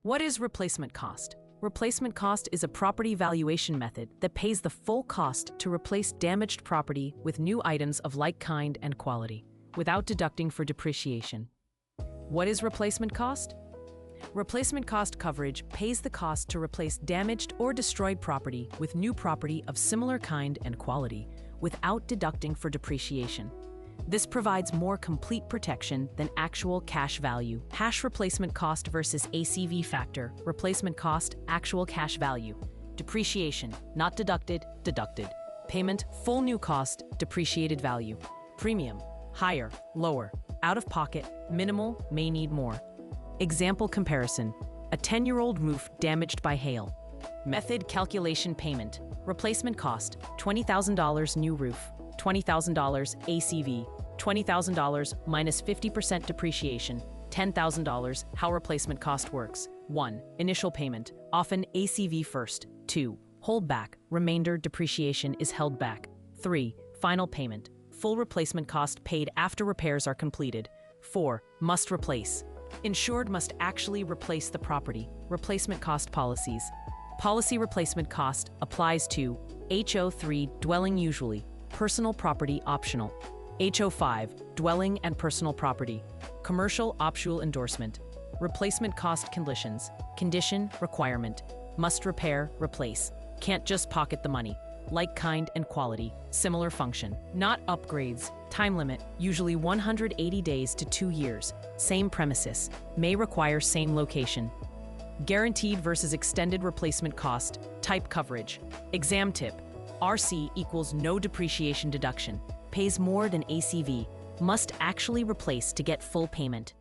What is replacement cost? Replacement cost is a property valuation method that pays the full cost to replace damaged property with new items of like kind and quality, without deducting for depreciation. What is replacement cost? Replacement cost coverage pays the cost to replace damaged or destroyed property with new property of similar kind and quality, without deducting for depreciation. This provides more complete protection than actual cash value. Hash replacement cost versus ACV factor, replacement cost, actual cash value. Depreciation, not deducted, deducted. Payment, full new cost, depreciated value. Premium, higher, lower. Out of pocket, minimal, may need more. Example comparison, a 10-year-old roof damaged by hail. Method calculation payment, replacement cost, $20,000 new roof, $20,000 ACV, $20,000 minus 50% depreciation, $10,000. How replacement cost works. 1. Initial payment, often ACV first. 2. Holdback, remainder depreciation is held back. 3. Final payment, full replacement cost paid after repairs are completed. 4. Must replace. Insured must actually replace the property. Replacement cost policies. Policy replacement cost applies to HO3 dwelling usually, personal property optional. HO5 dwelling and personal property, commercial optional endorsement. Replacement cost conditions, condition, requirement, must repair, replace, can't just pocket the money, like kind and quality, similar function, not upgrades, time limit, usually 180 days to 2 years, same premises, may require same location. Guaranteed versus extended replacement cost, type coverage. Exam tip, RC equals no depreciation deduction, pays more than ACV, must actually replace to get full payment.